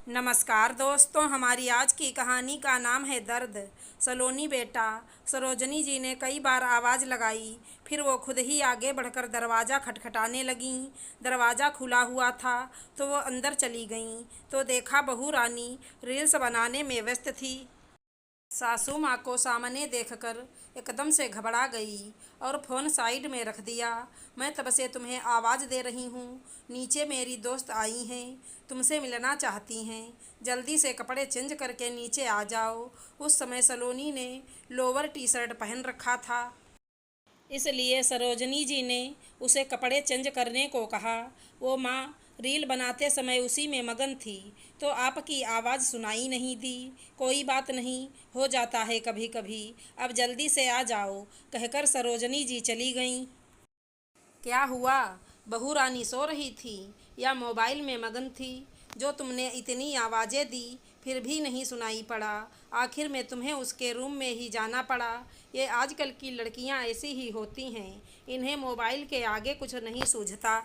नमस्कार दोस्तों, हमारी आज की कहानी का नाम है दर्द। सलोनी बेटा। सरोजनी जी ने कई बार आवाज़ लगाई, फिर वो खुद ही आगे बढ़कर दरवाज़ा खटखटाने लगीं। दरवाज़ा खुला हुआ था तो वो अंदर चली गईं तो देखा बहू रानी रील्स बनाने में व्यस्त थी। सासू माँ को सामने देखकर एकदम से घबरा गई और फ़ोन साइड में रख दिया। मैं तब से तुम्हें आवाज़ दे रही हूँ, नीचे मेरी दोस्त आई हैं, तुमसे मिलना चाहती हैं, जल्दी से कपड़े चेंज करके नीचे आ जाओ। उस समय सलोनी ने लोअर टी शर्ट पहन रखा था, इसलिए सरोजनी जी ने उसे कपड़े चेंज करने को कहा। वो माँ रील बनाते समय उसी में मगन थी तो आपकी आवाज़ सुनाई नहीं दी। कोई बात नहीं, हो जाता है कभी कभी, अब जल्दी से आ जाओ, कहकर सरोजनी जी चली गईं। क्या हुआ? बहू रानी सो रही थी या मोबाइल में मगन थी? जो तुमने इतनी आवाज़ें दी फिर भी नहीं सुनाई पड़ा, आखिर में तुम्हें उसके रूम में ही जाना पड़ा। ये आजकल की लड़कियां ऐसी ही होती हैं, इन्हें मोबाइल के आगे कुछ नहीं सूझता।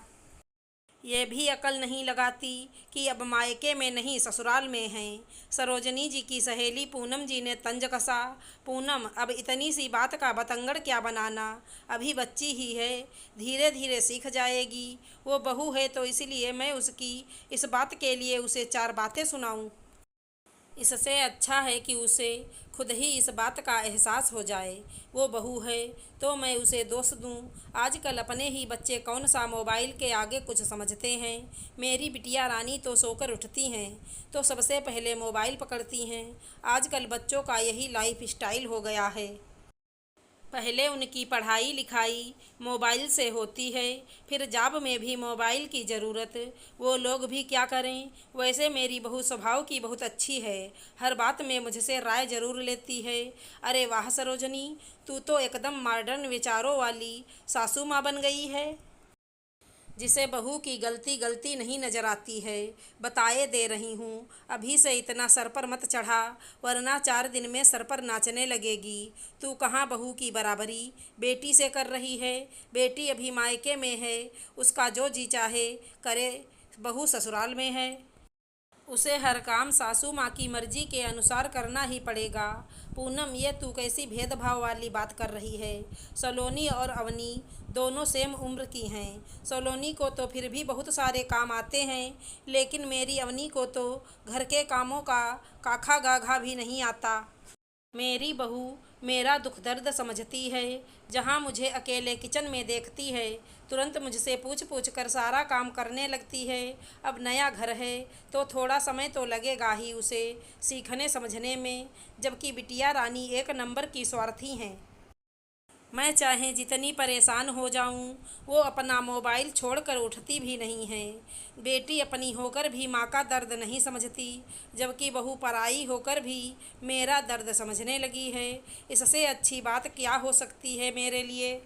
ये भी अकल नहीं लगाती कि अब मायके में नहीं ससुराल में हैं। सरोजनी जी की सहेली पूनम जी ने तंज कसा। पूनम, अब इतनी सी बात का बतंगड़ क्या बनाना, अभी बच्ची ही है, धीरे धीरे सीख जाएगी। वो बहू है तो इसलिए मैं उसकी इस बात के लिए उसे चार बातें सुनाऊं। इससे अच्छा है कि उसे खुद ही इस बात का एहसास हो जाए। वो बहू है तो मैं उसे दोष दूँ? आजकल अपने ही बच्चे कौन सा मोबाइल के आगे कुछ समझते हैं। मेरी बिटिया रानी तो सोकर उठती हैं तो सबसे पहले मोबाइल पकड़ती हैं। आजकल बच्चों का यही लाइफ स्टाइल हो गया है। पहले उनकी पढ़ाई लिखाई मोबाइल से होती है, फिर जॉब में भी मोबाइल की ज़रूरत। वो लोग भी क्या करें। वैसे मेरी बहू स्वभाव की बहुत अच्छी है, हर बात में मुझसे राय ज़रूर लेती है। अरे वाह सरोजनी, तू तो एकदम मॉडर्न विचारों वाली सासू माँ बन गई है, जिसे बहू की गलती गलती नहीं नजर आती है। बताए दे रही हूँ, अभी से इतना सर पर मत चढ़ा, वरना 4 दिन में सर पर नाचने लगेगी। तू कहाँ बहू की बराबरी बेटी से कर रही है। बेटी अभी मायके में है, उसका जो जी चाहे करे, बहू ससुराल में है, उसे हर काम सासू माँ की मर्जी के अनुसार करना ही पड़ेगा। पूनम, ये तू कैसी भेदभाव वाली बात कर रही है। सलोनी और अवनी दोनों सेम उम्र की हैं। सलोनी को तो फिर भी बहुत सारे काम आते हैं, लेकिन मेरी अवनी को तो घर के कामों का काखा गाघा भी नहीं आता। मेरी बहू मेरा दुख दर्द समझती है, जहाँ मुझे अकेले किचन में देखती है तुरंत मुझसे पूछ पूछ कर सारा काम करने लगती है। अब नया घर है तो थोड़ा समय तो लगेगा ही उसे सीखने समझने में, जबकि बिटिया रानी एक नंबर की स्वार्थी हैं। मैं चाहे जितनी परेशान हो जाऊं, वो अपना मोबाइल छोड़कर उठती भी नहीं है। बेटी अपनी होकर भी माँ का दर्द नहीं समझती, जबकि बहू पराई होकर भी मेरा दर्द समझने लगी है। इससे अच्छी बात क्या हो सकती है मेरे लिए।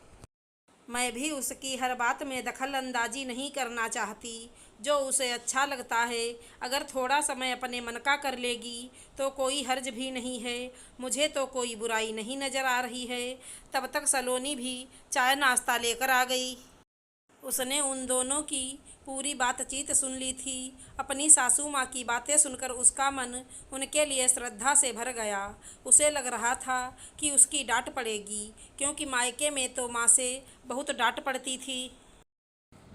मैं भी उसकी हर बात में दखल अंदाजी नहीं करना चाहती, जो उसे अच्छा लगता है अगर थोड़ा समय अपने मन का कर लेगी तो कोई हर्ज भी नहीं है, मुझे तो कोई बुराई नहीं नज़र आ रही है। तब तक सलोनी भी चाय नाश्ता लेकर आ गई। उसने उन दोनों की पूरी बातचीत सुन ली थी। अपनी सासू माँ की बातें सुनकर उसका मन उनके लिए श्रद्धा से भर गया। उसे लग रहा था कि उसकी डांट पड़ेगी, क्योंकि मायके में तो माँ से बहुत डांट पड़ती थी।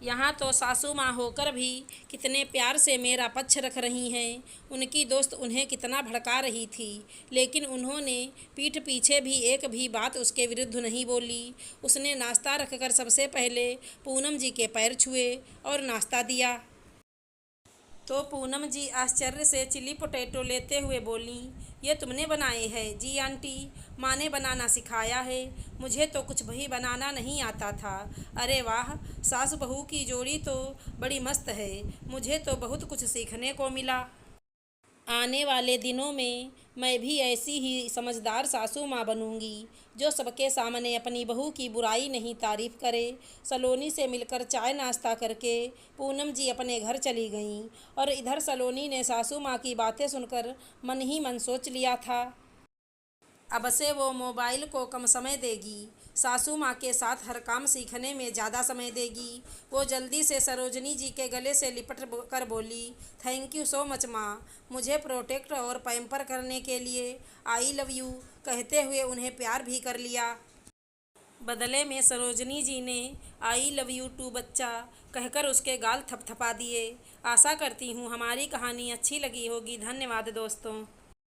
यहाँ तो सासू माँ होकर भी कितने प्यार से मेरा पक्ष रख रही हैं। उनकी दोस्त उन्हें कितना भड़का रही थी, लेकिन उन्होंने पीठ पीछे भी एक भी बात उसके विरुद्ध नहीं बोली। उसने नाश्ता रखकर सबसे पहले पूनम जी के पैर छुए और नाश्ता दिया तो पूनम जी आश्चर्य से चिली पोटैटो लेते हुए बोलीं, ये तुमने बनाए हैं? जी आंटी, माँ ने बनाना सिखाया है, मुझे तो कुछ भी बनाना नहीं आता था। अरे वाह, सास बहू की जोड़ी तो बड़ी मस्त है, मुझे तो बहुत कुछ सीखने को मिला। आने वाले दिनों में मैं भी ऐसी ही समझदार सासू माँ बनूंगी, जो सबके सामने अपनी बहू की बुराई नहीं तारीफ करे। सलोनी से मिलकर चाय नाश्ता करके पूनम जी अपने घर चली गईं और इधर सलोनी ने सासू माँ की बातें सुनकर मन ही मन सोच लिया था, अब से वो मोबाइल को कम समय देगी। सासू माँ के साथ हर काम सीखने में ज़्यादा समय देगी। वो जल्दी से सरोजनी जी के गले से लिपट कर बोली, थैंक यू सो मच माँ, मुझे प्रोटेक्ट और पैम्पर करने के लिए। आई लव यू कहते हुए उन्हें प्यार भी कर लिया। बदले में सरोजनी जी ने आई लव यू टू बच्चा कहकर उसके गाल थपथपा दिए। आशा करती हूँ हमारी कहानी अच्छी लगी होगी। धन्यवाद दोस्तों।